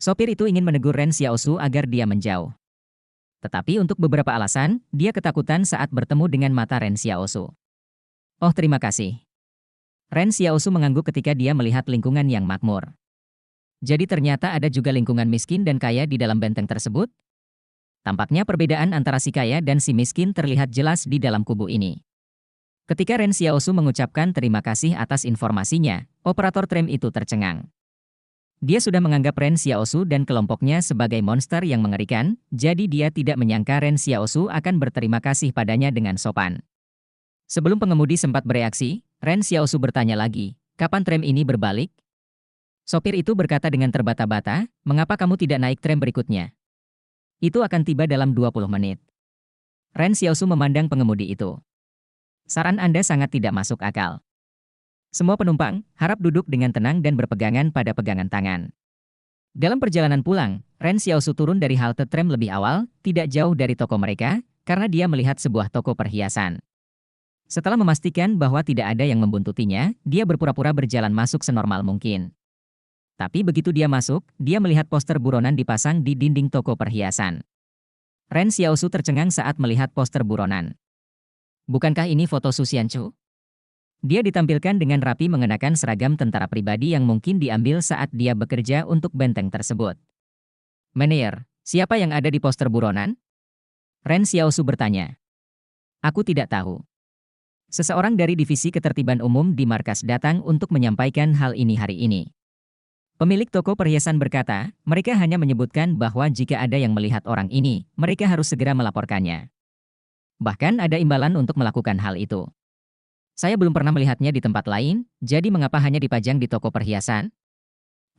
Sopir itu ingin menegur Ren Xiaosu agar dia menjauh. Tetapi untuk beberapa alasan, dia ketakutan saat bertemu dengan mata Ren Xiaosu. Oh, terima kasih. Ren Xiaosu mengangguk ketika dia melihat lingkungan yang makmur. Jadi ternyata ada juga lingkungan miskin dan kaya di dalam benteng tersebut? Tampaknya perbedaan antara si kaya dan si miskin terlihat jelas di dalam kubu ini. Ketika Ren Xiaosu mengucapkan terima kasih atas informasinya, operator tram itu tercengang. Dia sudah menganggap Ren Xiaosu dan kelompoknya sebagai monster yang mengerikan, jadi dia tidak menyangka Ren Xiaosu akan berterima kasih padanya dengan sopan. Sebelum pengemudi sempat bereaksi, Ren Xiaosu bertanya lagi, kapan tram ini berbalik? Sopir itu berkata dengan terbata-bata, mengapa kamu tidak naik tram berikutnya? Itu akan tiba dalam 20 menit. Ren Xiaosu memandang pengemudi itu. Saran Anda sangat tidak masuk akal. Semua penumpang harap duduk dengan tenang dan berpegangan pada pegangan tangan. Dalam perjalanan pulang, Ren Xiaosu turun dari halte tram lebih awal, tidak jauh dari toko mereka, karena dia melihat sebuah toko perhiasan. Setelah memastikan bahwa tidak ada yang membuntutinya, dia berpura-pura berjalan masuk senormal mungkin. Tapi begitu dia masuk, dia melihat poster buronan dipasang di dinding toko perhiasan. Ren Xiaosu tercengang saat melihat poster buronan. Bukankah ini foto Su Xianchu? Dia ditampilkan dengan rapi mengenakan seragam tentara pribadi yang mungkin diambil saat dia bekerja untuk benteng tersebut. Meneer, siapa yang ada di poster buronan? Ren Xiaosu bertanya. Aku tidak tahu. Seseorang dari divisi ketertiban umum di markas datang untuk menyampaikan hal ini hari ini. Pemilik toko perhiasan berkata, mereka hanya menyebutkan bahwa jika ada yang melihat orang ini, mereka harus segera melaporkannya. Bahkan ada imbalan untuk melakukan hal itu. Saya belum pernah melihatnya di tempat lain, jadi mengapa hanya dipajang di toko perhiasan?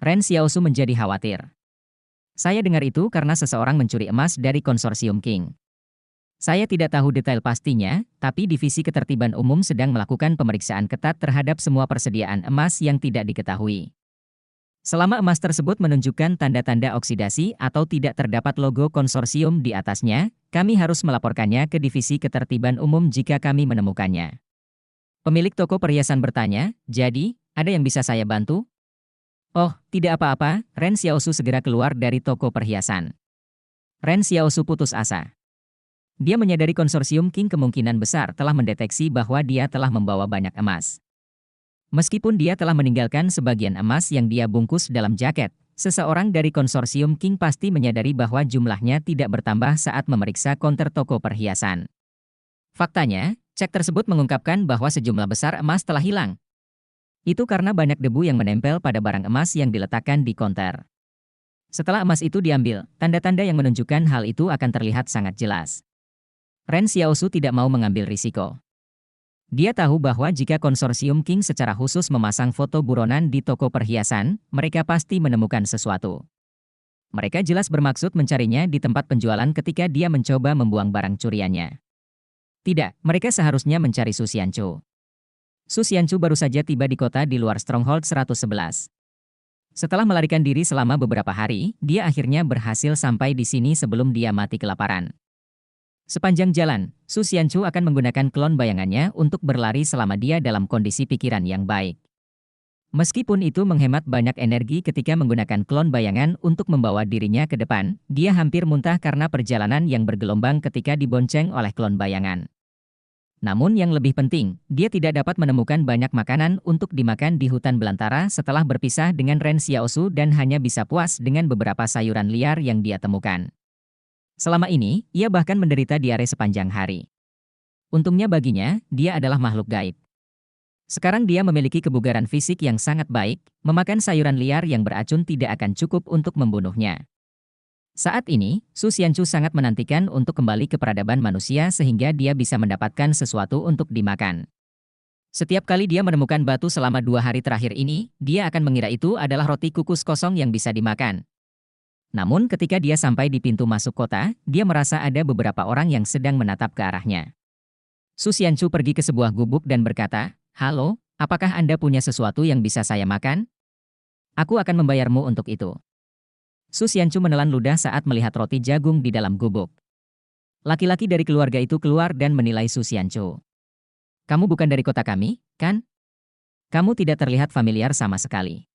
Ren Xiaosu menjadi khawatir. Saya dengar itu karena seseorang mencuri emas dari konsorsium King. Saya tidak tahu detail pastinya, tapi divisi ketertiban umum sedang melakukan pemeriksaan ketat terhadap semua persediaan emas yang tidak diketahui. Selama emas tersebut menunjukkan tanda-tanda oksidasi atau tidak terdapat logo konsorsium di atasnya, kami harus melaporkannya ke divisi ketertiban umum jika kami menemukannya. Pemilik toko perhiasan bertanya, jadi, ada yang bisa saya bantu? Oh, tidak apa-apa, Ren Xiaosu segera keluar dari toko perhiasan. Ren Xiaosu putus asa. Dia menyadari konsorsium King kemungkinan besar telah mendeteksi bahwa dia telah membawa banyak emas. Meskipun dia telah meninggalkan sebagian emas yang dia bungkus dalam jaket, seseorang dari konsorsium King pasti menyadari bahwa jumlahnya tidak bertambah saat memeriksa konter toko perhiasan. Faktanya, cek tersebut mengungkapkan bahwa sejumlah besar emas telah hilang. Itu karena banyak debu yang menempel pada barang emas yang diletakkan di konter. Setelah emas itu diambil, tanda-tanda yang menunjukkan hal itu akan terlihat sangat jelas. Ren Xiaosu tidak mau mengambil risiko. Dia tahu bahwa jika konsorsium King secara khusus memasang foto buronan di toko perhiasan, mereka pasti menemukan sesuatu. Mereka jelas bermaksud mencarinya di tempat penjualan ketika dia mencoba membuang barang curiannya. Tidak, mereka seharusnya mencari Su Xianchu. Su Xianchu baru saja tiba di kota di luar Stronghold 111. Setelah melarikan diri selama beberapa hari, dia akhirnya berhasil sampai di sini sebelum dia mati kelaparan. Sepanjang jalan, Su Xianchu akan menggunakan klon bayangannya untuk berlari selama dia dalam kondisi pikiran yang baik. Meskipun itu menghemat banyak energi ketika menggunakan klon bayangan untuk membawa dirinya ke depan, dia hampir muntah karena perjalanan yang bergelombang ketika dibonceng oleh klon bayangan. Namun yang lebih penting, dia tidak dapat menemukan banyak makanan untuk dimakan di hutan belantara setelah berpisah dengan Ren Xiaosu dan hanya bisa puas dengan beberapa sayuran liar yang dia temukan. Selama ini, ia bahkan menderita diare sepanjang hari. Untungnya baginya, dia adalah makhluk gaib. Sekarang dia memiliki kebugaran fisik yang sangat baik, memakan sayuran liar yang beracun tidak akan cukup untuk membunuhnya. Saat ini, Su Xianchu sangat menantikan untuk kembali ke peradaban manusia sehingga dia bisa mendapatkan sesuatu untuk dimakan. Setiap kali dia menemukan batu selama 2 hari terakhir ini, dia akan mengira itu adalah roti kukus kosong yang bisa dimakan. Namun ketika dia sampai di pintu masuk kota, dia merasa ada beberapa orang yang sedang menatap ke arahnya. Su Xianchu pergi ke sebuah gubuk dan berkata, "Halo, apakah Anda punya sesuatu yang bisa saya makan? Aku akan membayarmu untuk itu." Su Xianchu menelan ludah saat melihat roti jagung di dalam gubuk. Laki-laki dari keluarga itu keluar dan menilai Su Xianchu. "Kamu bukan dari kota kami, kan? Kamu tidak terlihat familiar sama sekali.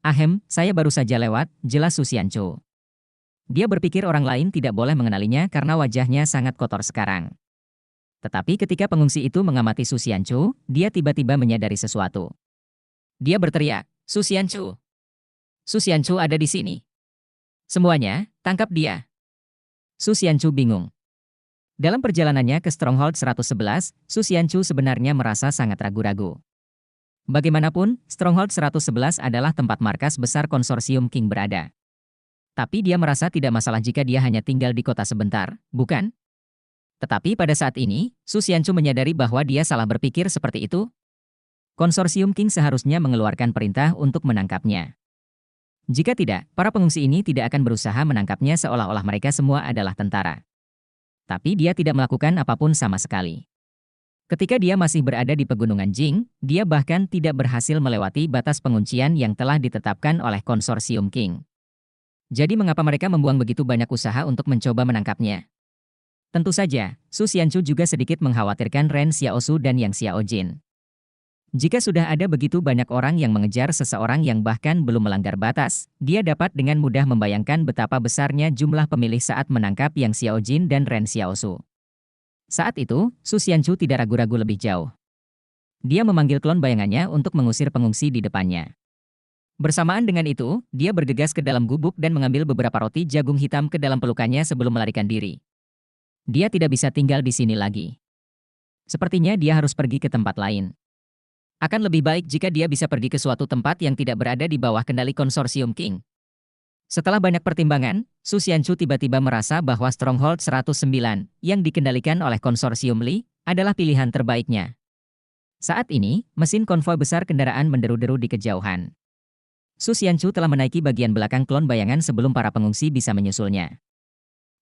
Ahem, saya baru saja lewat, jelas Su Xianchu. Dia berpikir orang lain tidak boleh mengenalinya karena wajahnya sangat kotor sekarang. Tetapi ketika pengungsi itu mengamati Su Xianchu, dia tiba-tiba menyadari sesuatu. Dia berteriak, Su Xianchu. Su Xianchu ada di sini. Semuanya, tangkap dia. Su Xianchu bingung. Dalam perjalanannya ke Stronghold 111, Su Xianchu sebenarnya merasa sangat ragu-ragu. Bagaimanapun, Stronghold 111 adalah tempat markas besar konsorsium King berada. Tapi dia merasa tidak masalah jika dia hanya tinggal di kota sebentar, bukan? Tetapi pada saat ini, Su Xianchu menyadari bahwa dia salah berpikir seperti itu. Konsorsium King seharusnya mengeluarkan perintah untuk menangkapnya. Jika tidak, para pengungsi ini tidak akan berusaha menangkapnya seolah-olah mereka semua adalah tentara. Tapi dia tidak melakukan apapun sama sekali. Ketika dia masih berada di pegunungan Jing, dia bahkan tidak berhasil melewati batas penguncian yang telah ditetapkan oleh konsorsium King. Jadi mengapa mereka membuang begitu banyak usaha untuk mencoba menangkapnya? Tentu saja, Su Xianchu juga sedikit mengkhawatirkan Ren Xiaosu dan Yang Xiaojin. Jika sudah ada begitu banyak orang yang mengejar seseorang yang bahkan belum melanggar batas, dia dapat dengan mudah membayangkan betapa besarnya jumlah pemilih saat menangkap Yang Xiaojin dan Ren Xiaosu. Saat itu, Su Xianchu tidak ragu-ragu lebih jauh. Dia memanggil klon bayangannya untuk mengusir pengungsi di depannya. Bersamaan dengan itu, dia bergegas ke dalam gubuk dan mengambil beberapa roti jagung hitam ke dalam pelukannya sebelum melarikan diri. Dia tidak bisa tinggal di sini lagi. Sepertinya dia harus pergi ke tempat lain. Akan lebih baik jika dia bisa pergi ke suatu tempat yang tidak berada di bawah kendali konsorsium King. Setelah banyak pertimbangan, Su Xianchu tiba-tiba merasa bahwa Stronghold 109 yang dikendalikan oleh konsorsium Li adalah pilihan terbaiknya. Saat ini, mesin konvoi besar kendaraan menderu-deru di kejauhan. Su Xianchu telah menaiki bagian belakang klon bayangan sebelum para pengungsi bisa menyusulnya.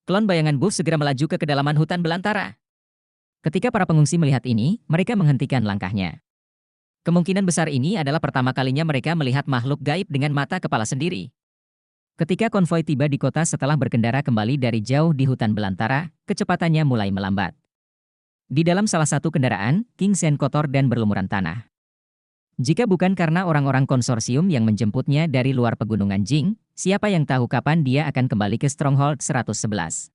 Klon bayangan Buff segera melaju ke kedalaman hutan belantara. Ketika para pengungsi melihat ini, mereka menghentikan langkahnya. Kemungkinan besar ini adalah pertama kalinya mereka melihat makhluk gaib dengan mata kepala sendiri. Ketika konvoi tiba di kota setelah berkendara kembali dari jauh di hutan belantara, kecepatannya mulai melambat. Di dalam salah satu kendaraan, King Sen kotor dan berlumuran tanah. Jika bukan karena orang-orang konsorsium yang menjemputnya dari luar pegunungan Jing, siapa yang tahu kapan dia akan kembali ke Stronghold 111.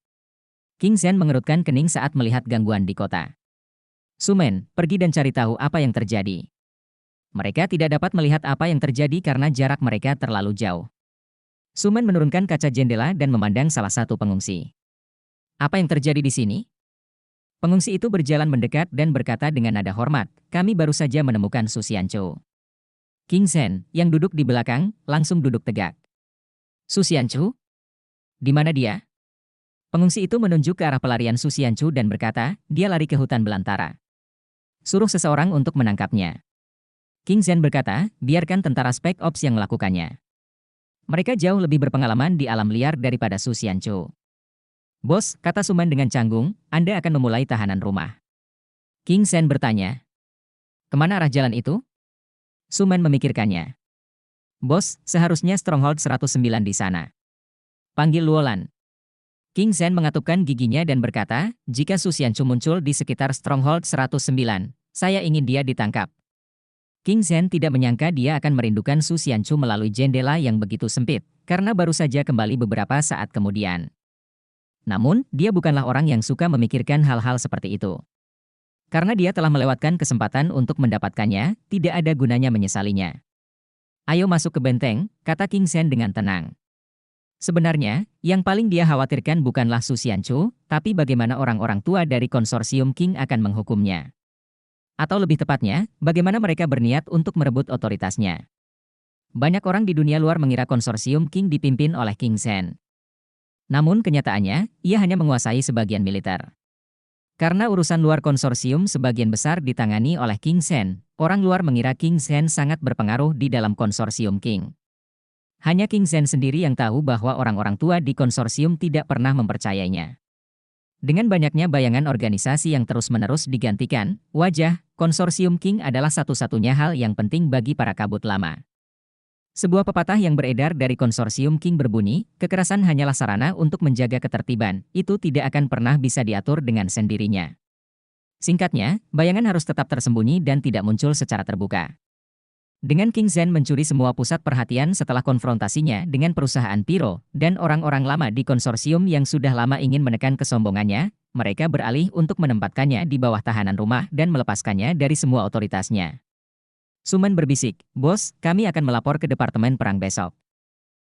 King Sen mengerutkan kening saat melihat gangguan di kota. Sumen, pergi dan cari tahu apa yang terjadi. Mereka tidak dapat melihat apa yang terjadi karena jarak mereka terlalu jauh. Sumen menurunkan kaca jendela dan memandang salah satu pengungsi. Apa yang terjadi di sini? Pengungsi itu berjalan mendekat dan berkata dengan nada hormat, kami baru saja menemukan Su Xianchu. King Sen, yang duduk di belakang, langsung duduk tegak. Su Xianchu? Di mana dia? Pengungsi itu menunjuk ke arah pelarian Su Xianchu dan berkata, dia lari ke hutan belantara. Suruh seseorang untuk menangkapnya. King Sen berkata, biarkan tentara Spec Ops yang melakukannya. Mereka jauh lebih berpengalaman di alam liar daripada Su Xianchu. Bos, kata Suman dengan canggung, Anda akan memulai tahanan rumah. King Sen bertanya, kemana arah jalan itu? Suman memikirkannya. Bos, seharusnya Stronghold 109 di sana. Panggil Luolan. King Sen mengatupkan giginya dan berkata, jika Su Xianchu muncul di sekitar Stronghold 109, saya ingin dia ditangkap. King Sen tidak menyangka dia akan merindukan Su Xianchu melalui jendela yang begitu sempit, karena baru saja kembali beberapa saat kemudian. Namun, dia bukanlah orang yang suka memikirkan hal-hal seperti itu. Karena dia telah melewatkan kesempatan untuk mendapatkannya, tidak ada gunanya menyesalinya. Ayo masuk ke benteng, kata King Sen dengan tenang. Sebenarnya, yang paling dia khawatirkan bukanlah Su Xianchu, tapi bagaimana orang-orang tua dari konsorsium King akan menghukumnya. Atau lebih tepatnya, bagaimana mereka berniat untuk merebut otoritasnya. Banyak orang di dunia luar mengira konsorsium King dipimpin oleh King Sen. Namun kenyataannya, ia hanya menguasai sebagian militer. Karena urusan luar konsorsium sebagian besar ditangani oleh King Sen, orang luar mengira King Sen sangat berpengaruh di dalam konsorsium King. Hanya King Sen sendiri yang tahu bahwa orang-orang tua di konsorsium tidak pernah mempercayainya. Dengan banyaknya bayangan organisasi yang terus-menerus digantikan, wajah konsorsium King adalah satu-satunya hal yang penting bagi para kabut lama. Sebuah pepatah yang beredar dari konsorsium King berbunyi, kekerasan hanyalah sarana untuk menjaga ketertiban, itu tidak akan pernah bisa diatur dengan sendirinya. Singkatnya, bayangan harus tetap tersembunyi dan tidak muncul secara terbuka. Dengan King Zen mencuri semua pusat perhatian setelah konfrontasinya dengan perusahaan Piro dan orang-orang lama di konsorsium yang sudah lama ingin menekan kesombongannya, mereka beralih untuk menempatkannya di bawah tahanan rumah dan melepaskannya dari semua otoritasnya. Suman berbisik, "Bos, kami akan melapor ke Departemen Perang besok.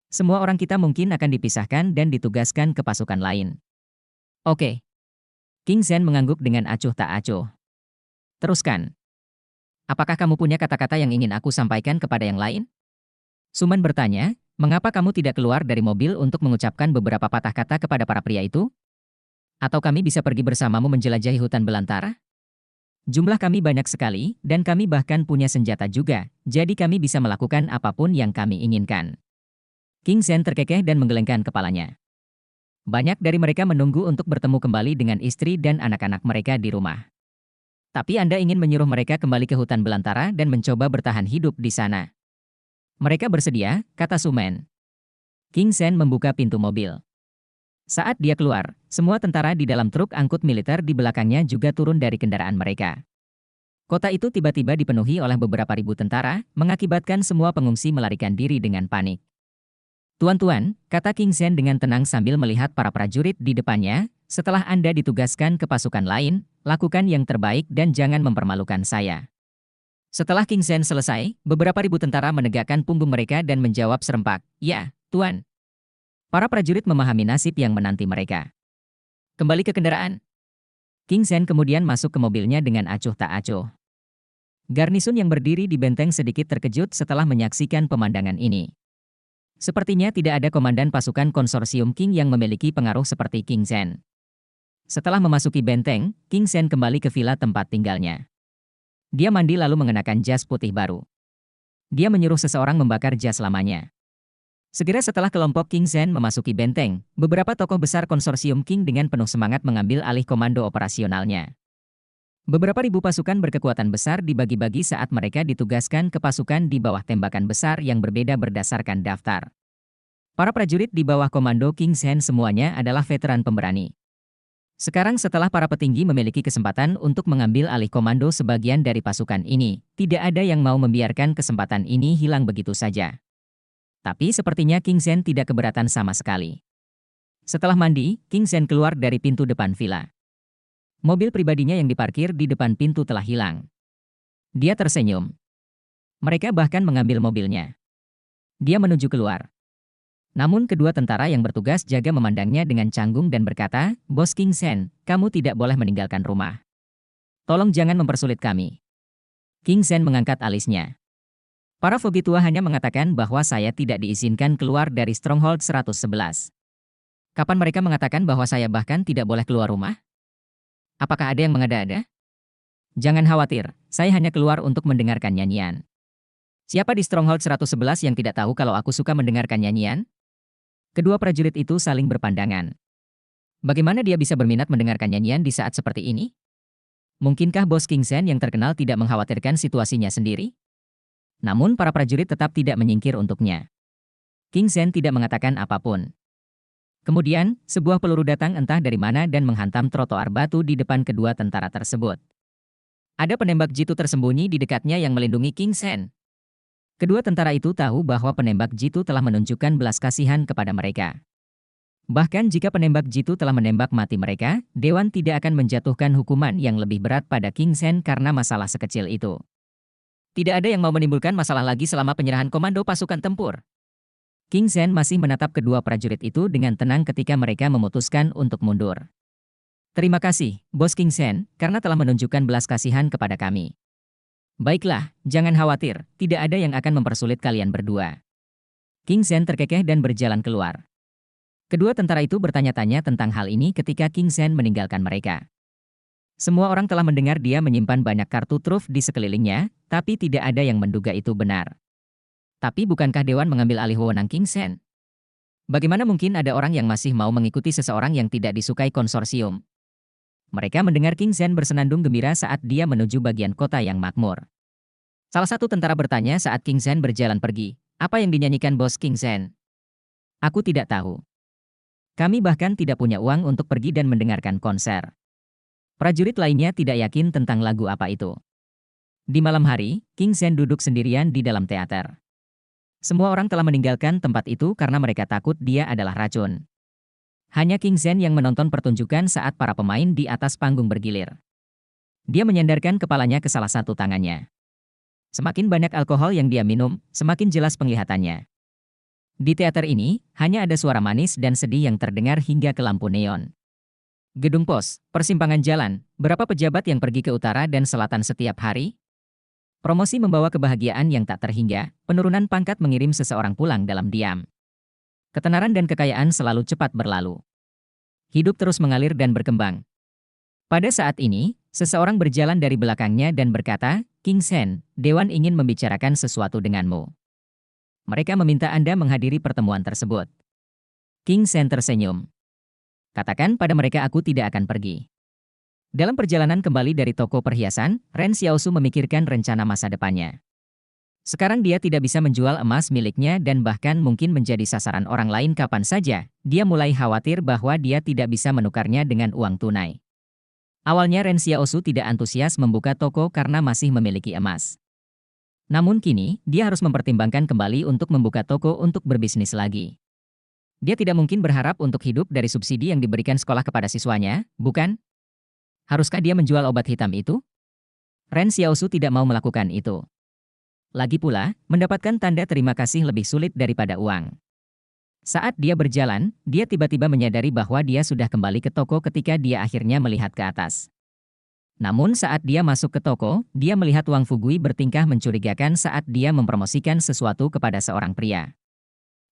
Semua orang kita mungkin akan dipisahkan dan ditugaskan ke pasukan lain." "Oke." King Zen mengangguk dengan acuh tak acuh. "Teruskan. Apakah kamu punya kata-kata yang ingin aku sampaikan kepada yang lain?" Suman bertanya, "Mengapa kamu tidak keluar dari mobil untuk mengucapkan beberapa patah kata kepada para pria itu? Atau kami bisa pergi bersamamu menjelajahi hutan belantara? Jumlah kami banyak sekali, dan kami bahkan punya senjata juga, jadi kami bisa melakukan apapun yang kami inginkan." King Zen terkekeh dan menggelengkan kepalanya. Banyak dari mereka menunggu untuk bertemu kembali dengan istri dan anak-anak mereka di rumah. Tapi Anda ingin menyuruh mereka kembali ke hutan belantara dan mencoba bertahan hidup di sana. "Mereka bersedia," kata Suman. King Zen membuka pintu mobil. Saat dia keluar, semua tentara di dalam truk angkut militer di belakangnya juga turun dari kendaraan mereka. Kota itu tiba-tiba dipenuhi oleh beberapa ribu tentara, mengakibatkan semua pengungsi melarikan diri dengan panik. "Tuan-tuan," kata King Zen dengan tenang sambil melihat para prajurit di depannya, "setelah Anda ditugaskan ke pasukan lain, lakukan yang terbaik dan jangan mempermalukan saya." Setelah King Zen selesai, beberapa ribu tentara menegakkan punggung mereka dan menjawab serempak, "Ya, Tuan." Para prajurit memahami nasib yang menanti mereka. "Kembali ke kendaraan." King Zen kemudian masuk ke mobilnya dengan acuh tak acuh. Garnisun yang berdiri di benteng sedikit terkejut setelah menyaksikan pemandangan ini. Sepertinya tidak ada komandan pasukan konsorsium King yang memiliki pengaruh seperti King Zen. Setelah memasuki benteng, King Zen kembali ke villa tempat tinggalnya. Dia mandi lalu mengenakan jas putih baru. Dia menyuruh seseorang membakar jas lamanya. Segera setelah kelompok King Zen memasuki benteng, beberapa tokoh besar konsorsium King dengan penuh semangat mengambil alih komando operasionalnya. Beberapa ribu pasukan berkekuatan besar dibagi-bagi saat mereka ditugaskan ke pasukan di bawah tembakan besar yang berbeda berdasarkan daftar. Para prajurit di bawah komando King Zen semuanya adalah veteran pemberani. Sekarang setelah para petinggi memiliki kesempatan untuk mengambil alih komando sebagian dari pasukan ini, tidak ada yang mau membiarkan kesempatan ini hilang begitu saja. Tapi sepertinya King Zen tidak keberatan sama sekali. Setelah mandi, King Zen keluar dari pintu depan villa. Mobil pribadinya yang diparkir di depan pintu telah hilang. Dia tersenyum. Mereka bahkan mengambil mobilnya. Dia menuju keluar. Namun kedua tentara yang bertugas jaga memandangnya dengan canggung dan berkata, "Bos King Zen, kamu tidak boleh meninggalkan rumah. Tolong jangan mempersulit kami." King Zen mengangkat alisnya. "Para Fogi tua hanya mengatakan bahwa saya tidak diizinkan keluar dari Stronghold 111. Kapan mereka mengatakan bahwa saya bahkan tidak boleh keluar rumah? Apakah ada yang mengada-ada? Jangan khawatir, saya hanya keluar untuk mendengarkan nyanyian. Siapa di Stronghold 111 yang tidak tahu kalau aku suka mendengarkan nyanyian?" Kedua prajurit itu saling berpandangan. Bagaimana dia bisa berminat mendengarkan nyanyian di saat seperti ini? Mungkinkah bos King Zen yang terkenal tidak mengkhawatirkan situasinya sendiri? Namun para prajurit tetap tidak menyingkir untuknya. King Zen tidak mengatakan apapun. Kemudian, sebuah peluru datang entah dari mana dan menghantam trotoar batu di depan kedua tentara tersebut. Ada penembak jitu tersembunyi di dekatnya yang melindungi King Zen. Kedua tentara itu tahu bahwa penembak jitu telah menunjukkan belas kasihan kepada mereka. Bahkan jika penembak jitu telah menembak mati mereka, Dewan tidak akan menjatuhkan hukuman yang lebih berat pada King Zen karena masalah sekecil itu. Tidak ada yang mau menimbulkan masalah lagi selama penyerahan komando pasukan tempur. King Zen masih menatap kedua prajurit itu dengan tenang ketika mereka memutuskan untuk mundur. "Terima kasih, Bos King Zen, karena telah menunjukkan belas kasihan kepada kami. Baiklah, jangan khawatir, tidak ada yang akan mempersulit kalian berdua." King Zen terkekeh dan berjalan keluar. Kedua tentara itu bertanya-tanya tentang hal ini ketika King Zen meninggalkan mereka. Semua orang telah mendengar dia menyimpan banyak kartu truf di sekelilingnya, tapi tidak ada yang menduga itu benar. Tapi bukankah Dewan mengambil alih wewenang King Zen? Bagaimana mungkin ada orang yang masih mau mengikuti seseorang yang tidak disukai konsorsium? Mereka mendengar King Zen bersenandung gembira saat dia menuju bagian kota yang makmur. Salah satu tentara bertanya saat King Zen berjalan pergi, "Apa yang dinyanyikan bos King Zen?" "Aku tidak tahu. Kami bahkan tidak punya uang untuk pergi dan mendengarkan konser." Prajurit lainnya tidak yakin tentang lagu apa itu. Di malam hari, King Zhen duduk sendirian di dalam teater. Semua orang telah meninggalkan tempat itu karena mereka takut dia adalah racun. Hanya King Zhen yang menonton pertunjukan saat para pemain di atas panggung bergilir. Dia menyandarkan kepalanya ke salah satu tangannya. Semakin banyak alkohol yang dia minum, semakin jelas penglihatannya. Di teater ini, hanya ada suara manis dan sedih yang terdengar hingga ke lampu neon. Gedung pos, persimpangan jalan, berapa pejabat yang pergi ke utara dan selatan setiap hari? Promosi membawa kebahagiaan yang tak terhingga, penurunan pangkat mengirim seseorang pulang dalam diam. Ketenaran dan kekayaan selalu cepat berlalu. Hidup terus mengalir dan berkembang. Pada saat ini, seseorang berjalan dari belakangnya dan berkata, King Zhen, Dewan ingin membicarakan sesuatu denganmu. Mereka meminta Anda menghadiri pertemuan tersebut. King Zhen tersenyum. Katakan pada mereka aku tidak akan pergi. Dalam perjalanan kembali dari toko perhiasan, Ren Xiaosu memikirkan rencana masa depannya. Sekarang dia tidak bisa menjual emas miliknya dan bahkan mungkin menjadi sasaran orang lain kapan saja. Dia mulai khawatir bahwa dia tidak bisa menukarnya dengan uang tunai. Awalnya Ren Xiaosu tidak antusias membuka toko karena masih memiliki emas. Namun kini, dia harus mempertimbangkan kembali untuk membuka toko untuk berbisnis lagi. Dia tidak mungkin berharap untuk hidup dari subsidi yang diberikan sekolah kepada siswanya, bukan? Haruskah dia menjual obat hitam itu? Ren Xiaosu tidak mau melakukan itu. Lagi pula, mendapatkan tanda terima kasih lebih sulit daripada uang. Saat dia berjalan, dia tiba-tiba menyadari bahwa dia sudah kembali ke toko ketika dia akhirnya melihat ke atas. Namun saat dia masuk ke toko, dia melihat Wang Fugui bertingkah mencurigakan saat dia mempromosikan sesuatu kepada seorang pria.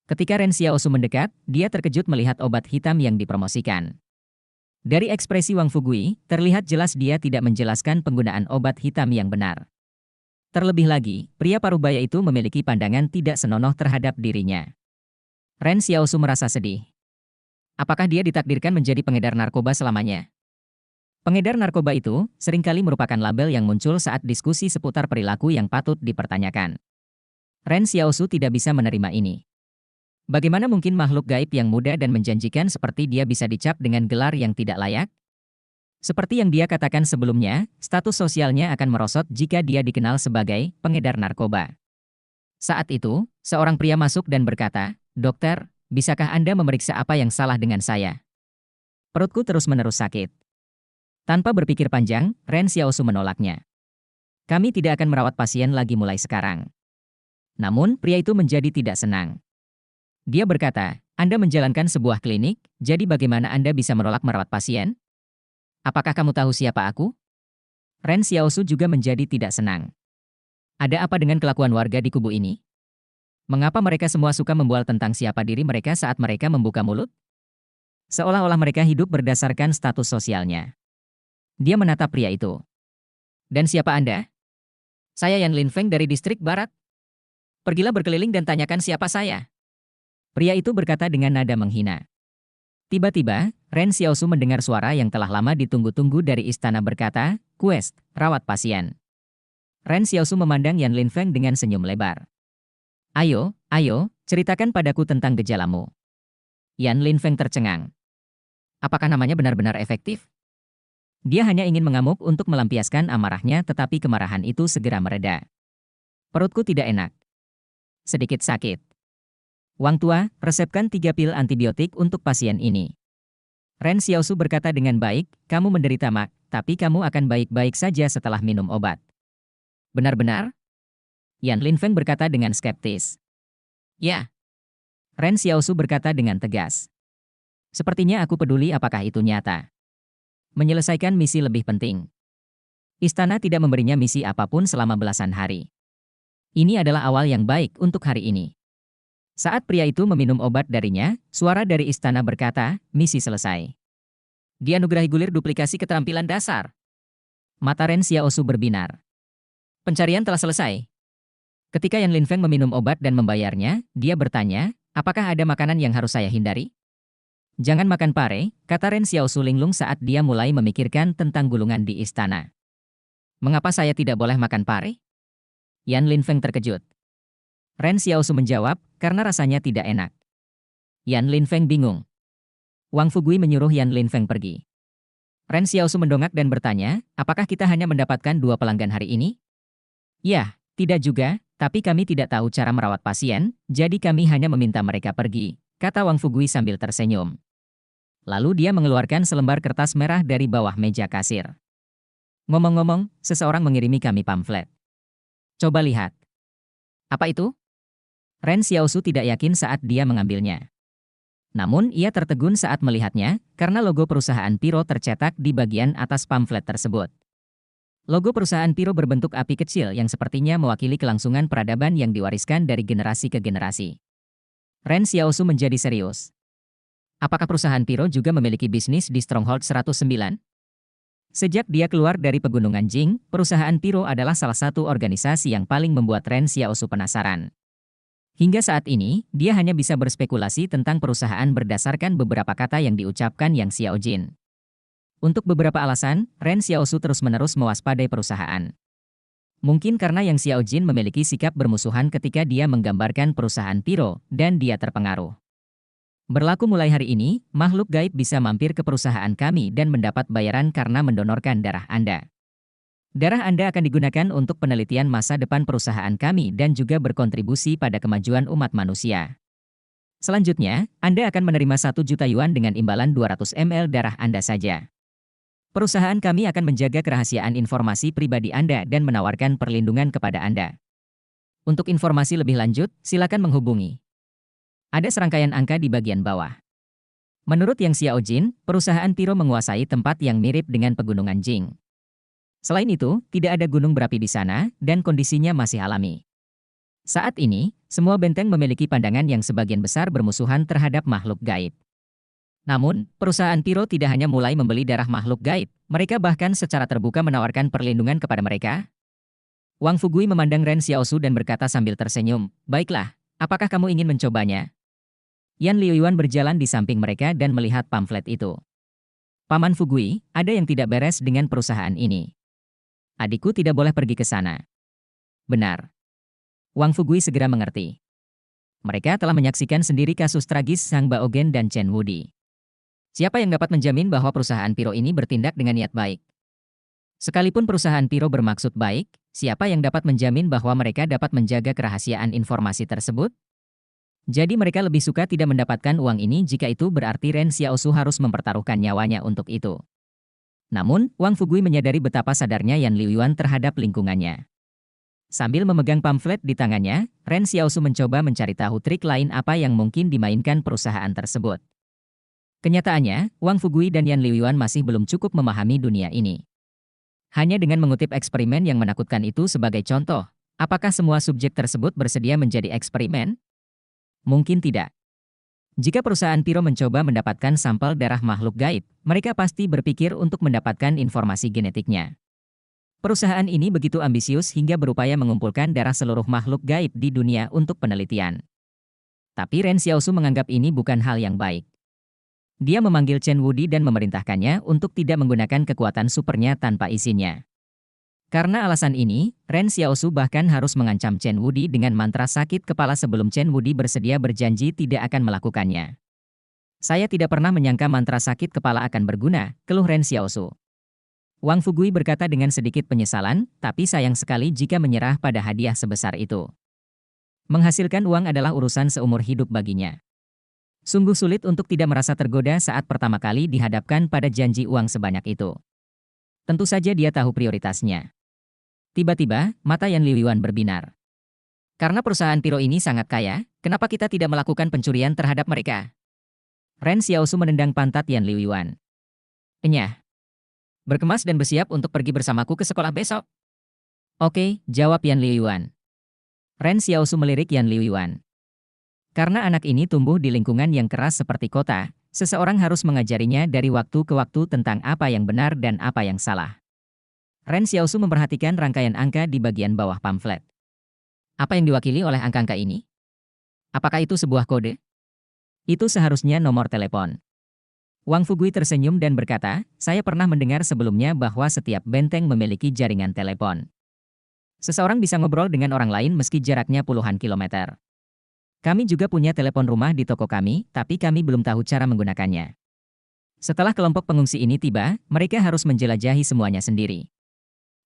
Ketika Ren Xiaosu mendekat, dia terkejut melihat obat hitam yang dipromosikan. Dari ekspresi Wang Fugui, terlihat jelas dia tidak menjelaskan penggunaan obat hitam yang benar. Terlebih lagi, pria parubaya itu memiliki pandangan tidak senonoh terhadap dirinya. Ren Xiaosu merasa sedih. Apakah dia ditakdirkan menjadi pengedar narkoba selamanya? Pengedar narkoba itu seringkali merupakan label yang muncul saat diskusi seputar perilaku yang patut dipertanyakan. Ren Xiaosu tidak bisa menerima ini. Bagaimana mungkin makhluk gaib yang muda dan menjanjikan seperti dia bisa dicap dengan gelar yang tidak layak? Seperti yang dia katakan sebelumnya, status sosialnya akan merosot jika dia dikenal sebagai pengedar narkoba. Saat itu, seorang pria masuk dan berkata, Dokter, bisakah Anda memeriksa apa yang salah dengan saya? Perutku terus-menerus sakit. Tanpa berpikir panjang, Ren Xiaosu menolaknya. Kami tidak akan merawat pasien lagi mulai sekarang. Namun, pria itu menjadi tidak senang. Dia berkata, Anda menjalankan sebuah klinik, jadi bagaimana Anda bisa menolak merawat pasien? Apakah kamu tahu siapa aku? Ren Xiaosu juga menjadi tidak senang. Ada apa dengan kelakuan warga di kubu ini? Mengapa mereka semua suka membual tentang siapa diri mereka saat mereka membuka mulut? Seolah-olah mereka hidup berdasarkan status sosialnya. Dia menatap pria itu. Dan siapa Anda? Saya Yan Linfeng dari distrik barat. Pergilah berkeliling dan tanyakan siapa saya. Pria itu berkata dengan nada menghina. Tiba-tiba, Ren Xiaosu mendengar suara yang telah lama ditunggu-tunggu dari istana berkata, Quest, rawat pasien. Ren Xiaosu memandang Yan Linfeng dengan senyum lebar. Ayo, ceritakan padaku tentang gejalamu. Yan Linfeng tercengang. Apakah namanya benar-benar efektif? Dia hanya ingin mengamuk untuk melampiaskan amarahnya tetapi kemarahan itu segera mereda. Perutku tidak enak. Sedikit sakit. Wang tua, resepkan 3 pil antibiotik untuk pasien ini. Ren Xiaosu berkata dengan baik, kamu menderita mak, tapi kamu akan baik-baik saja setelah minum obat. Benar-benar? Yan Linfeng berkata dengan skeptis. Ya. Ren Xiaosu berkata dengan tegas. Sepertinya aku peduli apakah itu nyata. Menyelesaikan misi lebih penting. Istana tidak memberinya misi apapun selama belasan hari. Ini adalah awal yang baik untuk hari ini. Saat pria itu meminum obat darinya, suara dari istana berkata, misi selesai. Dianugerahi gulir duplikasi keterampilan dasar. Mata Ren Xiaosu berbinar. Pencarian telah selesai. Ketika Yan Linfeng meminum obat dan membayarnya, dia bertanya, apakah ada makanan yang harus saya hindari? Jangan makan pare, kata Ren Xiaosu linglung saat dia mulai memikirkan tentang gulungan di istana. Mengapa saya tidak boleh makan pare? Yan Linfeng terkejut. Ren Xiaosu menjawab, karena rasanya tidak enak. Yan Linfeng bingung. Wang Fugui menyuruh Yan Linfeng pergi. Ren Xiaosu mendongak dan bertanya, apakah kita hanya mendapatkan 2 pelanggan hari ini? Ya, tidak juga, tapi kami tidak tahu cara merawat pasien, jadi kami hanya meminta mereka pergi, kata Wang Fugui sambil tersenyum. Lalu dia mengeluarkan selembar kertas merah dari bawah meja kasir. Ngomong-ngomong, seseorang mengirimi kami pamflet. Coba lihat. Apa itu? Ren Xiaosu tidak yakin saat dia mengambilnya. Namun ia tertegun saat melihatnya, karena logo perusahaan Piro tercetak di bagian atas pamflet tersebut. Logo perusahaan Piro berbentuk api kecil yang sepertinya mewakili kelangsungan peradaban yang diwariskan dari generasi ke generasi. Ren Xiaosu menjadi serius. Apakah perusahaan Piro juga memiliki bisnis di Stronghold 109? Sejak dia keluar dari pegunungan Jing, perusahaan Piro adalah salah satu organisasi yang paling membuat Ren Xiaosu penasaran. Hingga saat ini, dia hanya bisa berspekulasi tentang perusahaan berdasarkan beberapa kata yang diucapkan Yang Xiaojin. Untuk beberapa alasan, Ren Xiaosu terus-menerus mewaspadai perusahaan. Mungkin karena Yang Xiaojin memiliki sikap bermusuhan ketika dia menggambarkan perusahaan Piro, dan dia terpengaruh. Berlaku mulai hari ini, makhluk gaib bisa mampir ke perusahaan kami dan mendapat bayaran karena mendonorkan darah Anda. Darah Anda akan digunakan untuk penelitian masa depan perusahaan kami dan juga berkontribusi pada kemajuan umat manusia. Selanjutnya, Anda akan menerima 1 juta yuan dengan imbalan 200 ml darah Anda saja. Perusahaan kami akan menjaga kerahasiaan informasi pribadi Anda dan menawarkan perlindungan kepada Anda. Untuk informasi lebih lanjut, silakan menghubungi. Ada serangkaian angka di bagian bawah. Menurut Yang Xiaojin, perusahaan Piro menguasai tempat yang mirip dengan pegunungan Jing. Selain itu, tidak ada gunung berapi di sana, dan kondisinya masih alami. Saat ini, semua benteng memiliki pandangan yang sebagian besar bermusuhan terhadap makhluk gaib. Namun, perusahaan Piro tidak hanya mulai membeli darah makhluk gaib, mereka bahkan secara terbuka menawarkan perlindungan kepada mereka. Wang Fugui memandang Ren Xiaosu dan berkata sambil tersenyum, "Baiklah, apakah kamu ingin mencobanya?" Yan Liuyuan berjalan di samping mereka dan melihat pamflet itu. "Paman Fugui, ada yang tidak beres dengan perusahaan ini. Adikku tidak boleh pergi ke sana." "Benar." Wang Fugui segera mengerti. Mereka telah menyaksikan sendiri kasus tragis Sang Baogen dan Chen Wudi. Siapa yang dapat menjamin bahwa perusahaan Piro ini bertindak dengan niat baik? Sekalipun perusahaan Piro bermaksud baik, siapa yang dapat menjamin bahwa mereka dapat menjaga kerahasiaan informasi tersebut? Jadi mereka lebih suka tidak mendapatkan uang ini jika itu berarti Ren Xiaosu harus mempertaruhkan nyawanya untuk itu. Namun, Wang Fugui menyadari betapa sadarnya Yan Liuyuan terhadap lingkungannya. Sambil memegang pamflet di tangannya, Ren Xiaosu mencoba mencari tahu trik lain apa yang mungkin dimainkan perusahaan tersebut. Kenyataannya, Wang Fugui dan Yan Liuyuan masih belum cukup memahami dunia ini. Hanya dengan mengutip eksperimen yang menakutkan itu sebagai contoh, apakah semua subjek tersebut bersedia menjadi eksperimen? Mungkin tidak. Jika perusahaan Piro mencoba mendapatkan sampel darah makhluk gaib, mereka pasti berpikir untuk mendapatkan informasi genetiknya. Perusahaan ini begitu ambisius hingga berupaya mengumpulkan darah seluruh makhluk gaib di dunia untuk penelitian. Tapi Ren Xiaosu menganggap ini bukan hal yang baik. Dia memanggil Chen Wudi dan memerintahkannya untuk tidak menggunakan kekuatan supernya tanpa izinnya. Karena alasan ini, Ren Xiaosu bahkan harus mengancam Chen Wudi dengan mantra sakit kepala sebelum Chen Wudi bersedia berjanji tidak akan melakukannya. "Saya tidak pernah menyangka mantra sakit kepala akan berguna," keluh Ren Xiaosu. Wang Fugui berkata dengan sedikit penyesalan, tapi sayang sekali jika menyerah pada hadiah sebesar itu. Menghasilkan uang adalah urusan seumur hidup baginya. Sungguh sulit untuk tidak merasa tergoda saat pertama kali dihadapkan pada janji uang sebanyak itu. Tentu saja dia tahu prioritasnya. Tiba-tiba, mata Yan Liuyuan berbinar. "Karena perusahaan Piro ini sangat kaya, kenapa kita tidak melakukan pencurian terhadap mereka?" Ren Xiaosu menendang pantat Yan Liuyuan. "Enyah. Berkemas dan bersiap untuk pergi bersamaku ke sekolah besok." "Oke," jawab Yan Liuyuan. Ren Xiaosu melirik Yan Liuyuan. Karena anak ini tumbuh di lingkungan yang keras seperti kota, seseorang harus mengajarinya dari waktu ke waktu tentang apa yang benar dan apa yang salah. Ren Xiaosu memperhatikan rangkaian angka di bagian bawah pamflet. Apa yang diwakili oleh angka-angka ini? Apakah itu sebuah kode? Itu seharusnya nomor telepon. Wang Fugui tersenyum dan berkata, "Saya pernah mendengar sebelumnya bahwa setiap benteng memiliki jaringan telepon. Seseorang bisa ngobrol dengan orang lain meski jaraknya puluhan kilometer. Kami juga punya telepon rumah di toko kami, tapi kami belum tahu cara menggunakannya. Setelah kelompok pengungsi ini tiba, mereka harus menjelajahi semuanya sendiri."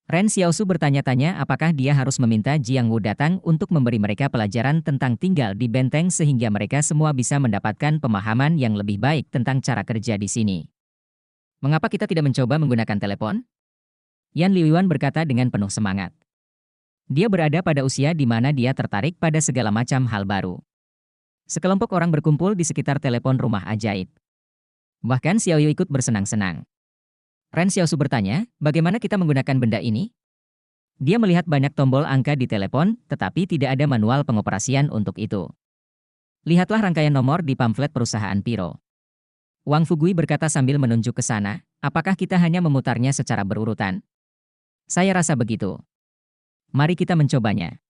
Ren Xiaosu bertanya-tanya apakah dia harus meminta Jiang Wu datang untuk memberi mereka pelajaran tentang tinggal di benteng sehingga mereka semua bisa mendapatkan pemahaman yang lebih baik tentang cara kerja di sini. Mengapa kita tidak mencoba menggunakan telepon? Yan Liuan berkata dengan penuh semangat. Dia berada pada usia di mana dia tertarik pada segala macam hal baru. Sekelompok orang berkumpul di sekitar telepon rumah ajaib. Bahkan Xiaoyu ikut bersenang-senang. Ren Xiaosu bertanya, bagaimana kita menggunakan benda ini? Dia melihat banyak tombol angka di telepon, tetapi tidak ada manual pengoperasian untuk itu. Lihatlah rangkaian nomor di pamflet perusahaan Piro. Wang Fugui berkata sambil menunjuk ke sana, apakah kita hanya memutarnya secara berurutan? Saya rasa begitu. Mari kita mencobanya.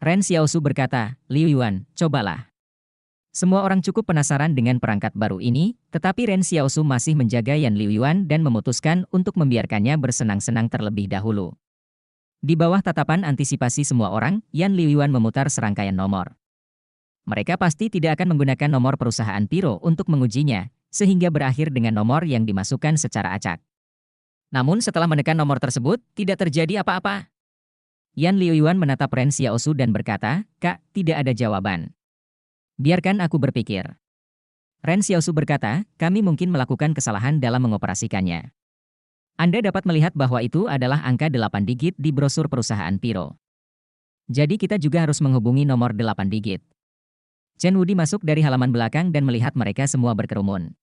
Ren Xiaosu berkata, Liu Yuan, cobalah. Semua orang cukup penasaran dengan perangkat baru ini, tetapi Ren Xiaosu masih menjaga Yan Liuan dan memutuskan untuk membiarkannya bersenang-senang terlebih dahulu. Di bawah tatapan antisipasi semua orang, Yan Liuan memutar serangkaian nomor. Mereka pasti tidak akan menggunakan nomor perusahaan Piro untuk mengujinya, sehingga berakhir dengan nomor yang dimasukkan secara acak. Namun setelah menekan nomor tersebut, tidak terjadi apa-apa. Yan Liuan menatap Ren Xiaosu dan berkata, Kak, tidak ada jawaban. Biarkan aku berpikir. Ren Xiaosu berkata, kami mungkin melakukan kesalahan dalam mengoperasikannya. Anda dapat melihat bahwa itu adalah angka 8 digit di brosur perusahaan Piro. Jadi kita juga harus menghubungi nomor 8 digit. Chen Wudi masuk dari halaman belakang dan melihat mereka semua berkerumun.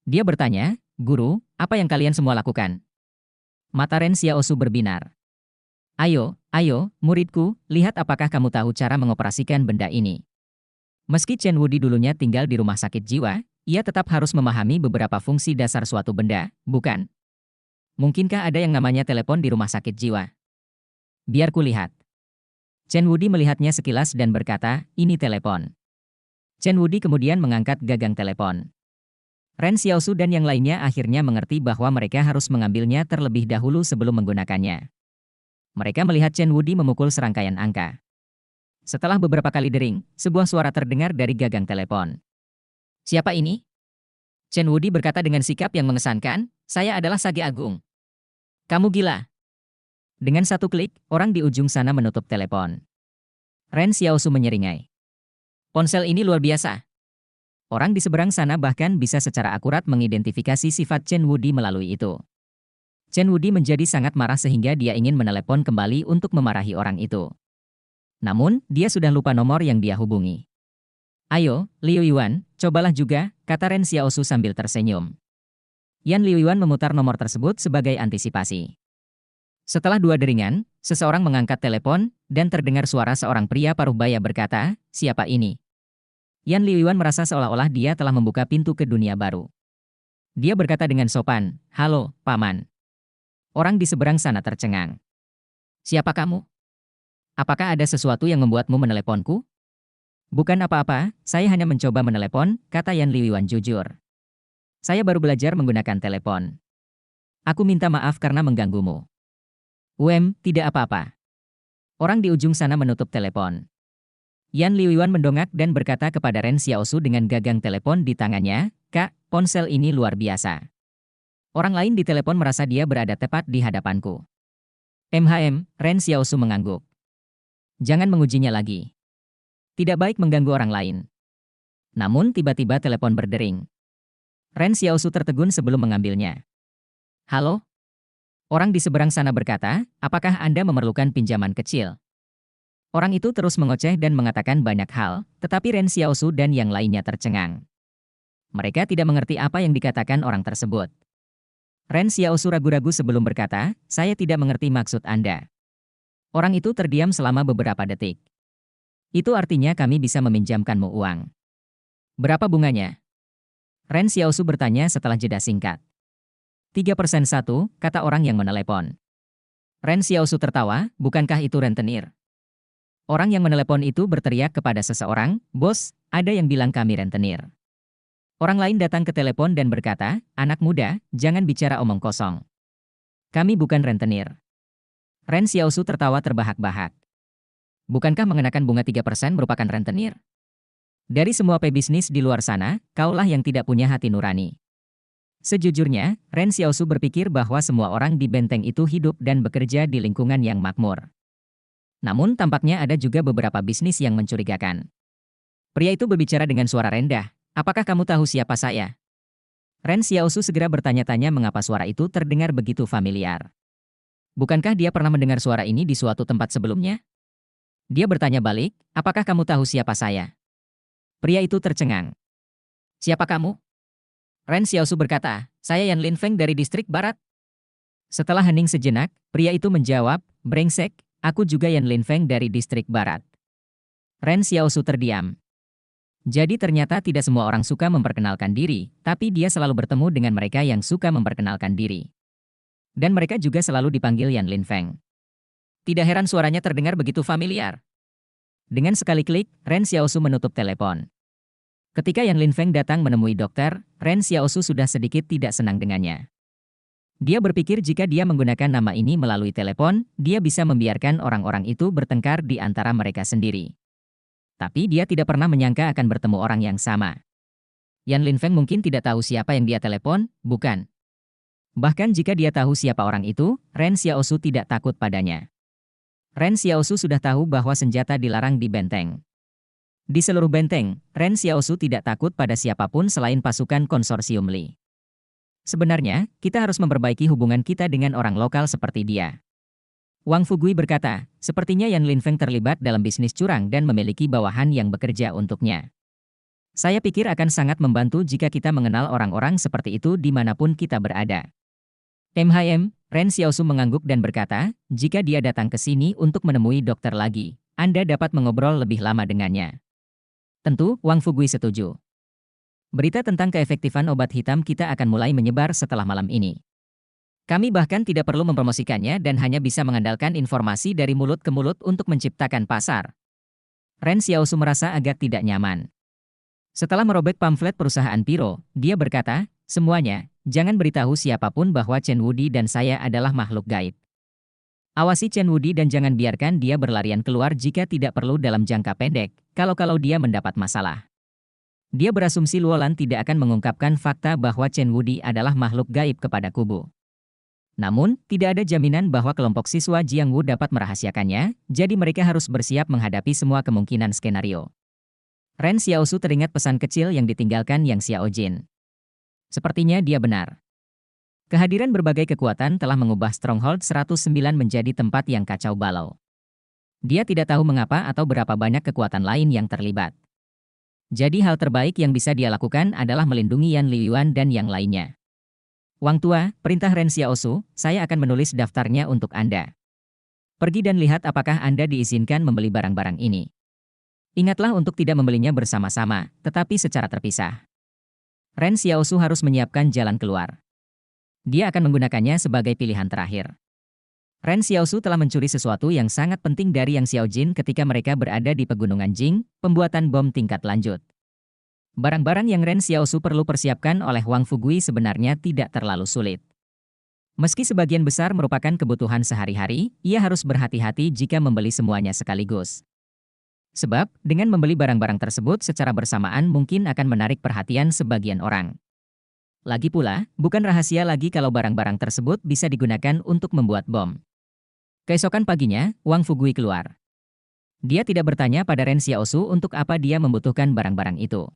Dia bertanya, Guru, apa yang kalian semua lakukan? Mata Ren Xiaosu berbinar. Ayo, muridku, lihat apakah kamu tahu cara mengoperasikan benda ini. Meski Chen Wudi dulunya tinggal di rumah sakit jiwa, ia tetap harus memahami beberapa fungsi dasar suatu benda, bukan? Mungkinkah ada yang namanya telepon di rumah sakit jiwa? Biar kulihat. Chen Wudi melihatnya sekilas dan berkata, ini telepon. Chen Wudi kemudian mengangkat gagang telepon. Ren Xiaosu dan yang lainnya akhirnya mengerti bahwa mereka harus mengambilnya terlebih dahulu sebelum menggunakannya. Mereka melihat Chen Wudi memukul serangkaian angka. Setelah beberapa kali dering, sebuah suara terdengar dari gagang telepon. Siapa ini? Chen Wudi berkata dengan sikap yang mengesankan, saya adalah Sage Agung. Kamu gila. Dengan satu klik, orang di ujung sana menutup telepon. Ren Xiaosu menyeringai. Ponsel ini luar biasa. Orang di seberang sana bahkan bisa secara akurat mengidentifikasi sifat Chen Wudi melalui itu. Chen Wudi menjadi sangat marah sehingga dia ingin menelepon kembali untuk memarahi orang itu. Namun, dia sudah lupa nomor yang dia hubungi. Ayo, Liu Yuan, cobalah juga, kata Ren Xiaosu sambil tersenyum. Yan Liu Yuan memutar nomor tersebut sebagai antisipasi. Setelah 2 deringan, seseorang mengangkat telepon, dan terdengar suara seorang pria paruh baya berkata, siapa ini? Yan Liu Yuan merasa seolah-olah dia telah membuka pintu ke dunia baru. Dia berkata dengan sopan, halo, Paman. Orang di seberang sana tercengang. Siapa kamu? Apakah ada sesuatu yang membuatmu meneleponku? Bukan apa-apa, saya hanya mencoba menelepon, kata Yan Liuan jujur. Saya baru belajar menggunakan telepon. Aku minta maaf karena mengganggumu. Tidak apa-apa. Orang di ujung sana menutup telepon. Yan Liuan mendongak dan berkata kepada Ren Xiaosu dengan gagang telepon di tangannya, Kak, ponsel ini luar biasa. Orang lain di telepon merasa dia berada tepat di hadapanku. Ren Xiaosu mengangguk. Jangan mengujinya lagi. Tidak baik mengganggu orang lain. Namun tiba-tiba telepon berdering. Ren Xiaosu tertegun sebelum mengambilnya. Halo? Orang di seberang sana berkata, apakah Anda memerlukan pinjaman kecil? Orang itu terus mengoceh dan mengatakan banyak hal, tetapi Ren Xiaosu dan yang lainnya tercengang. Mereka tidak mengerti apa yang dikatakan orang tersebut. Ren Xiaosu ragu-ragu sebelum berkata, saya tidak mengerti maksud Anda. Orang itu terdiam selama beberapa detik. Itu artinya kami bisa meminjamkanmu uang. Berapa bunganya? Ren Xiaosu bertanya setelah jeda singkat. 3% 1, kata orang yang menelepon. Ren Xiaosu tertawa, bukankah itu rentenir? Orang yang menelepon itu berteriak kepada seseorang, bos, ada yang bilang kami rentenir. Orang lain datang ke telepon dan berkata, anak muda, jangan bicara omong kosong. Kami bukan rentenir. Ren Xiaosu tertawa terbahak-bahak. Bukankah mengenakan bunga 3% merupakan rentenir? Dari semua pebisnis di luar sana, kaulah yang tidak punya hati nurani. Sejujurnya, Ren Xiaosu berpikir bahwa semua orang di benteng itu hidup dan bekerja di lingkungan yang makmur. Namun tampaknya ada juga beberapa bisnis yang mencurigakan. Pria itu berbicara dengan suara rendah. Apakah kamu tahu siapa saya? Ren Xiaosu segera bertanya-tanya mengapa suara itu terdengar begitu familiar. Bukankah dia pernah mendengar suara ini di suatu tempat sebelumnya? Dia bertanya balik, apakah kamu tahu siapa saya? Pria itu tercengang. Siapa kamu? Ren Xiaosu berkata, saya Yan Linfeng dari distrik barat. Setelah hening sejenak, pria itu menjawab, brengsek, aku juga Yan Linfeng dari distrik barat. Ren Xiaosu terdiam. Jadi ternyata tidak semua orang suka memperkenalkan diri, tapi dia selalu bertemu dengan mereka yang suka memperkenalkan diri. Dan mereka juga selalu dipanggil Yan Linfeng. Tidak heran suaranya terdengar begitu familiar. Dengan sekali klik, Ren Xiaosu menutup telepon. Ketika Yan Linfeng datang menemui dokter, Ren Xiaosu sudah sedikit tidak senang dengannya. Dia berpikir jika dia menggunakan nama ini melalui telepon, dia bisa membiarkan orang-orang itu bertengkar di antara mereka sendiri. Tapi dia tidak pernah menyangka akan bertemu orang yang sama. Yan Linfeng mungkin tidak tahu siapa yang dia telepon, bukan? Bahkan jika dia tahu siapa orang itu, Ren Xiaosu tidak takut padanya. Ren Xiaosu sudah tahu bahwa senjata dilarang di benteng. Di seluruh benteng, Ren Xiaosu tidak takut pada siapapun selain pasukan konsorsium Li. Sebenarnya, kita harus memperbaiki hubungan kita dengan orang lokal seperti dia. Wang Fugui berkata, sepertinya Yan Linfeng terlibat dalam bisnis curang dan memiliki bawahan yang bekerja untuknya. Saya pikir akan sangat membantu jika kita mengenal orang-orang seperti itu dimanapun kita berada. Ren Xiaosu mengangguk dan berkata, jika dia datang ke sini untuk menemui dokter lagi, Anda dapat mengobrol lebih lama dengannya. Tentu, Wang Fugui setuju. Berita tentang keefektifan obat hitam kita akan mulai menyebar setelah malam ini. Kami bahkan tidak perlu mempromosikannya dan hanya bisa mengandalkan informasi dari mulut ke mulut untuk menciptakan pasar. Ren Xiaosu merasa agak tidak nyaman. Setelah merobek pamflet perusahaan Piro, dia berkata, semuanya, jangan beritahu siapapun bahwa Chen Wudi dan saya adalah makhluk gaib. Awasi Chen Wudi dan jangan biarkan dia berlarian keluar jika tidak perlu dalam jangka pendek, kalau dia mendapat masalah. Dia berasumsi Luolan tidak akan mengungkapkan fakta bahwa Chen Wudi adalah makhluk gaib kepada kubu. Namun, tidak ada jaminan bahwa kelompok siswa Jiangwu dapat merahasiakannya, jadi mereka harus bersiap menghadapi semua kemungkinan skenario. Ren Xiaosu teringat pesan kecil yang ditinggalkan Yang Xiaojin. Sepertinya dia benar. Kehadiran berbagai kekuatan telah mengubah Stronghold 109 menjadi tempat yang kacau balau. Dia tidak tahu mengapa atau berapa banyak kekuatan lain yang terlibat. Jadi hal terbaik yang bisa dia lakukan adalah melindungi Yan Liyuan dan yang lainnya. Wang Tua, perintah Ren Xiaosu, saya akan menulis daftarnya untuk Anda. Pergi dan lihat apakah Anda diizinkan membeli barang-barang ini. Ingatlah untuk tidak membelinya bersama-sama, tetapi secara terpisah. Ren Xiaosu harus menyiapkan jalan keluar. Dia akan menggunakannya sebagai pilihan terakhir. Ren Xiaosu telah mencuri sesuatu yang sangat penting dari Yang Xiaojin ketika mereka berada di Pegunungan Jing, pembuatan bom tingkat lanjut. Barang-barang yang Ren Xiaosu perlu persiapkan oleh Wang Fugui sebenarnya tidak terlalu sulit. Meski sebagian besar merupakan kebutuhan sehari-hari, ia harus berhati-hati jika membeli semuanya sekaligus. Sebab, dengan membeli barang-barang tersebut secara bersamaan mungkin akan menarik perhatian sebagian orang. Lagi pula, bukan rahasia lagi kalau barang-barang tersebut bisa digunakan untuk membuat bom. Keesokan paginya, Wang Fugui keluar. Dia tidak bertanya pada Ren Xiaosu untuk apa dia membutuhkan barang-barang itu.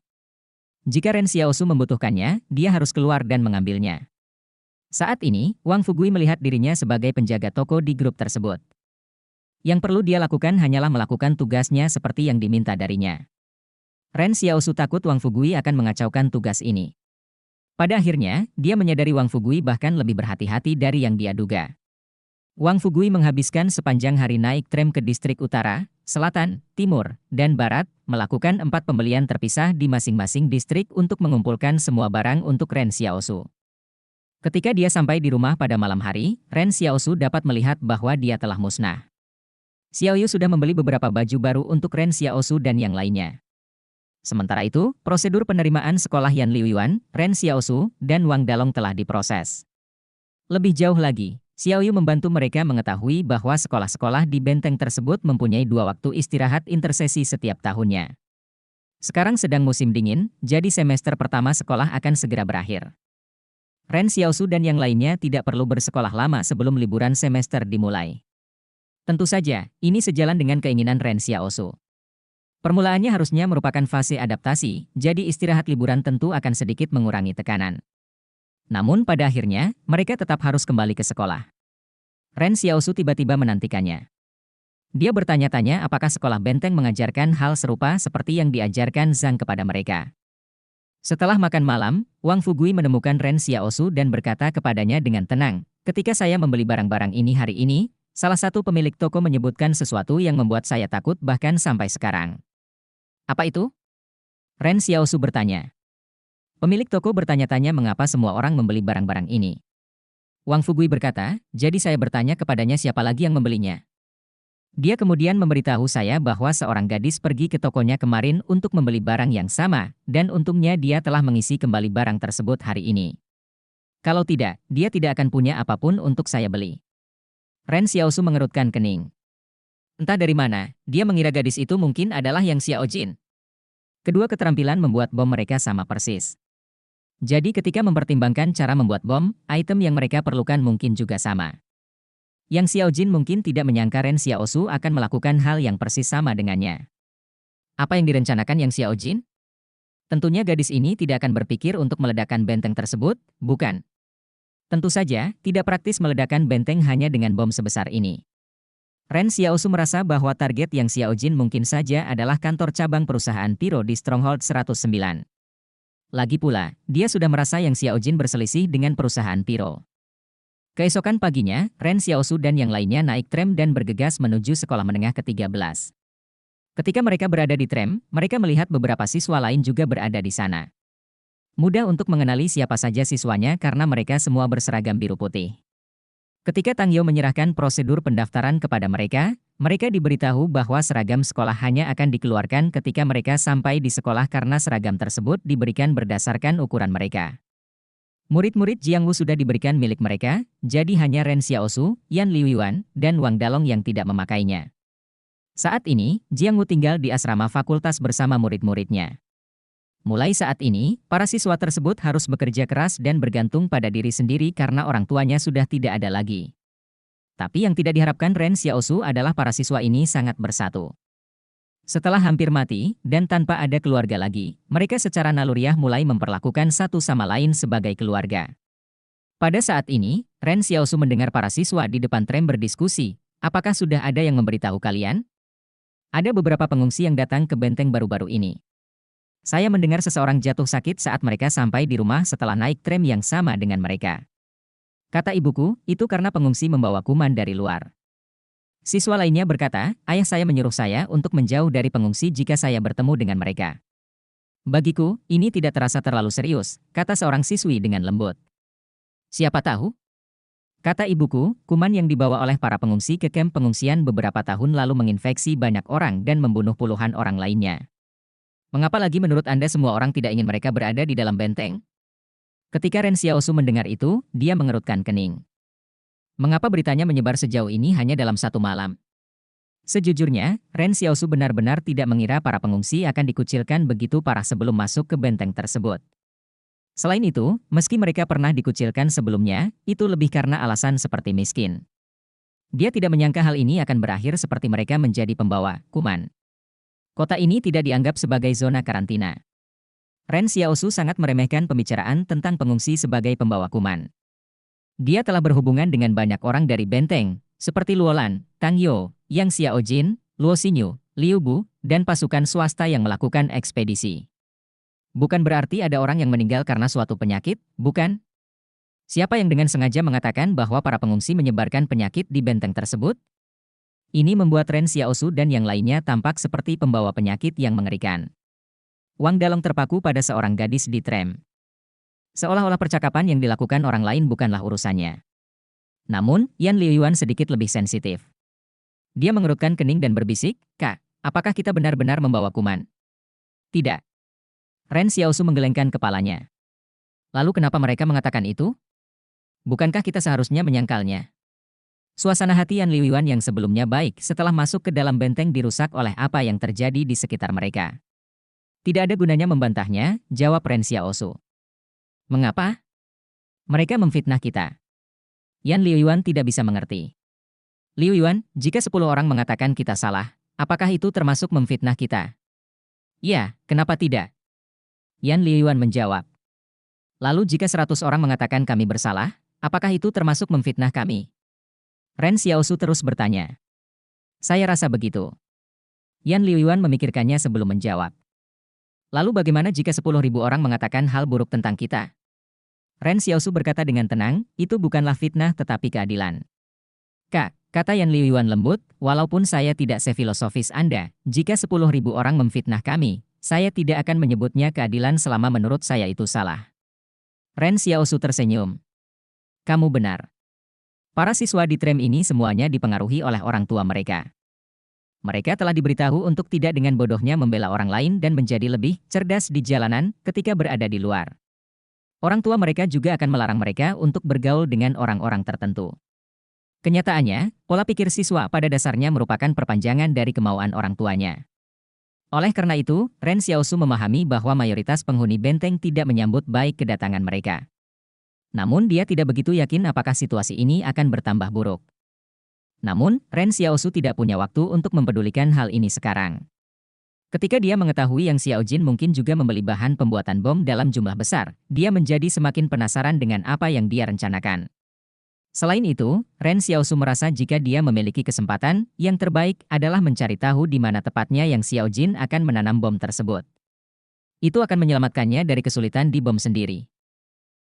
Jika Ren Xiaosu membutuhkannya, dia harus keluar dan mengambilnya. Saat ini, Wang Fugui melihat dirinya sebagai penjaga toko di grup tersebut. Yang perlu dia lakukan hanyalah melakukan tugasnya seperti yang diminta darinya. Ren Xiaosu takut Wang Fugui akan mengacaukan tugas ini. Pada akhirnya, dia menyadari Wang Fugui bahkan lebih berhati-hati dari yang dia duga. Wang Fugui menghabiskan sepanjang hari naik tram ke distrik utara, selatan, timur, dan barat, melakukan 4 pembelian terpisah di masing-masing distrik untuk mengumpulkan semua barang untuk Ren Xiaosu. Ketika dia sampai di rumah pada malam hari, Ren Xiaosu dapat melihat bahwa dia telah musnah. Xiaoyu sudah membeli beberapa baju baru untuk Ren Xiaosu dan yang lainnya. Sementara itu, prosedur penerimaan sekolah Yan Liyuan, Ren Xiaosu, dan Wang Dalong telah diproses. Lebih jauh lagi, Xiaoyu membantu mereka mengetahui bahwa sekolah-sekolah di benteng tersebut mempunyai 2 waktu istirahat intersesi setiap tahunnya. Sekarang sedang musim dingin, jadi semester pertama sekolah akan segera berakhir. Ren Xiaosu dan yang lainnya tidak perlu bersekolah lama sebelum liburan semester dimulai. Tentu saja, ini sejalan dengan keinginan Ren Xiaosu. Permulaannya harusnya merupakan fase adaptasi, jadi istirahat liburan tentu akan sedikit mengurangi tekanan. Namun pada akhirnya, mereka tetap harus kembali ke sekolah. Ren Xiaosu tiba-tiba menantikannya. Dia bertanya-tanya apakah sekolah benteng mengajarkan hal serupa seperti yang diajarkan Zhang kepada mereka. Setelah makan malam, Wang Fugui menemukan Ren Xiaosu dan berkata kepadanya dengan tenang, "Ketika saya membeli barang-barang ini hari ini, salah satu pemilik toko menyebutkan sesuatu yang membuat saya takut bahkan sampai sekarang." "Apa itu?" Ren Xiaosu bertanya. Pemilik toko bertanya-tanya mengapa semua orang membeli barang-barang ini. Wang Fugui berkata, "Jadi saya bertanya kepadanya siapa lagi yang membelinya. Dia kemudian memberitahu saya bahwa seorang gadis pergi ke tokonya kemarin untuk membeli barang yang sama, dan untungnya dia telah mengisi kembali barang tersebut hari ini. Kalau tidak, dia tidak akan punya apapun untuk saya beli." Ren Xiaosu mengerutkan kening. Entah dari mana, dia mengira gadis itu mungkin adalah Yang Xiaojin. Kedua keterampilan membuat bom mereka sama persis. Jadi ketika mempertimbangkan cara membuat bom, item yang mereka perlukan mungkin juga sama. Yang Xiaojin mungkin tidak menyangka Ren Xiaosu akan melakukan hal yang persis sama dengannya. Apa yang direncanakan Yang Xiaojin? Tentunya gadis ini tidak akan berpikir untuk meledakkan benteng tersebut, bukan? Tentu saja, tidak praktis meledakkan benteng hanya dengan bom sebesar ini. Ren Xiaosu merasa bahwa target Yang Xiaojin mungkin saja adalah kantor cabang perusahaan Piro di Stronghold 109. Lagi pula, dia sudah merasa Yang Xiaojin berselisih dengan perusahaan Piro. Keesokan paginya, Ren Xiaosu dan yang lainnya naik tram dan bergegas menuju sekolah menengah ke-13. Ketika mereka berada di tram, mereka melihat beberapa siswa lain juga berada di sana. Mudah untuk mengenali siapa saja siswanya karena mereka semua berseragam biru putih. Ketika Tang Yo menyerahkan prosedur pendaftaran kepada mereka, mereka diberitahu bahwa seragam sekolah hanya akan dikeluarkan ketika mereka sampai di sekolah karena seragam tersebut diberikan berdasarkan ukuran mereka. Murid-murid Jiangwu sudah diberikan milik mereka, jadi hanya Ren Xiaosu, Yan Liuyuan, dan Wang Dalong yang tidak memakainya. Saat ini, Jiangwu tinggal di asrama fakultas bersama murid-muridnya. Mulai saat ini, para siswa tersebut harus bekerja keras dan bergantung pada diri sendiri karena orang tuanya sudah tidak ada lagi. Tapi yang tidak diharapkan Ren Xiaosu adalah para siswa ini sangat bersatu. Setelah hampir mati, dan tanpa ada keluarga lagi, mereka secara naluriah mulai memperlakukan satu sama lain sebagai keluarga. Pada saat ini, Ren Xiaosu mendengar para siswa di depan tram berdiskusi, "Apakah sudah ada yang memberitahu kalian? Ada beberapa pengungsi yang datang ke benteng baru-baru ini. Saya mendengar seseorang jatuh sakit saat mereka sampai di rumah setelah naik tram yang sama dengan mereka. Kata ibuku, itu karena pengungsi membawa kuman dari luar." Siswa lainnya berkata, "Ayah saya menyuruh saya untuk menjauh dari pengungsi jika saya bertemu dengan mereka." "Bagiku, ini tidak terasa terlalu serius," kata seorang siswi dengan lembut. "Siapa tahu?" Kata ibuku, kuman yang dibawa oleh para pengungsi ke kamp pengungsian beberapa tahun lalu menginfeksi banyak orang dan membunuh puluhan orang lainnya. Mengapa lagi menurut Anda semua orang tidak ingin mereka berada di dalam benteng? Ketika Ren Xiaosu mendengar itu, dia mengerutkan kening. Mengapa beritanya menyebar sejauh ini hanya dalam satu malam? Sejujurnya, Ren Xiaosu benar-benar tidak mengira para pengungsi akan dikucilkan begitu parah sebelum masuk ke benteng tersebut. Selain itu, meski mereka pernah dikucilkan sebelumnya, itu lebih karena alasan seperti miskin. Dia tidak menyangka hal ini akan berakhir seperti mereka menjadi pembawa kuman. Kota ini tidak dianggap sebagai zona karantina. Ren Xiaosu sangat meremehkan pembicaraan tentang pengungsi sebagai pembawa kuman. Dia telah berhubungan dengan banyak orang dari benteng, seperti Luolan, Tang Yo, Yang Xiaojin, Luo Xinyu, Liu Bu, dan pasukan swasta yang melakukan ekspedisi. Bukan berarti ada orang yang meninggal karena suatu penyakit, bukan? Siapa yang dengan sengaja mengatakan bahwa para pengungsi menyebarkan penyakit di benteng tersebut? Ini membuat Ren Xiaosu dan yang lainnya tampak seperti pembawa penyakit yang mengerikan. Wang Dalong terpaku pada seorang gadis di tram. Seolah-olah percakapan yang dilakukan orang lain bukanlah urusannya. Namun, Yan Liuyuan sedikit lebih sensitif. Dia mengerutkan kening dan berbisik, "Kak, apakah kita benar-benar membawa kuman?" "Tidak." Ren Xiaosu menggelengkan kepalanya. "Lalu kenapa mereka mengatakan itu? Bukankah kita seharusnya menyangkalnya?" Suasana hati Yan Liuyuan yang sebelumnya baik setelah masuk ke dalam benteng dirusak oleh apa yang terjadi di sekitar mereka. "Tidak ada gunanya membantahnya," jawab Ren Xiaosu. "Mengapa?" Mereka memfitnah kita. Yan Liuyuan tidak bisa mengerti. Liuyuan, jika 10 orang mengatakan kita salah, apakah itu termasuk memfitnah kita? Ya, kenapa tidak? Yan Liuyuan menjawab. Lalu jika 100 orang mengatakan kami bersalah, apakah itu termasuk memfitnah kami? Ren Xiaosu terus bertanya. Saya rasa begitu. Yan Liuyuan memikirkannya sebelum menjawab. Lalu bagaimana jika 10.000 orang mengatakan hal buruk tentang kita? Ren Xiaosu berkata dengan tenang, itu bukanlah fitnah tetapi keadilan. Kak, kata Yan Liuyuan lembut, walaupun saya tidak sefilosofis Anda, jika 10.000 orang memfitnah kami, saya tidak akan menyebutnya keadilan selama menurut saya itu salah. Ren Xiaosu tersenyum. Kamu benar. Para siswa di tram ini semuanya dipengaruhi oleh orang tua mereka. Mereka telah diberitahu untuk tidak dengan bodohnya membela orang lain dan menjadi lebih cerdas di jalanan ketika berada di luar. Orang tua mereka juga akan melarang mereka untuk bergaul dengan orang-orang tertentu. Kenyataannya, pola pikir siswa pada dasarnya merupakan perpanjangan dari kemauan orang tuanya. Oleh karena itu, Ren Xiaosu memahami bahwa mayoritas penghuni benteng tidak menyambut baik kedatangan mereka. Namun dia tidak begitu yakin apakah situasi ini akan bertambah buruk. Namun, Ren Xiaosu tidak punya waktu untuk mempedulikan hal ini sekarang. Ketika dia mengetahui Yang Xiaojin mungkin juga membeli bahan pembuatan bom dalam jumlah besar, dia menjadi semakin penasaran dengan apa yang dia rencanakan. Selain itu, Ren Xiaosu merasa jika dia memiliki kesempatan, yang terbaik adalah mencari tahu di mana tepatnya Yang Xiaojin akan menanam bom tersebut. Itu akan menyelamatkannya dari kesulitan di bom sendiri.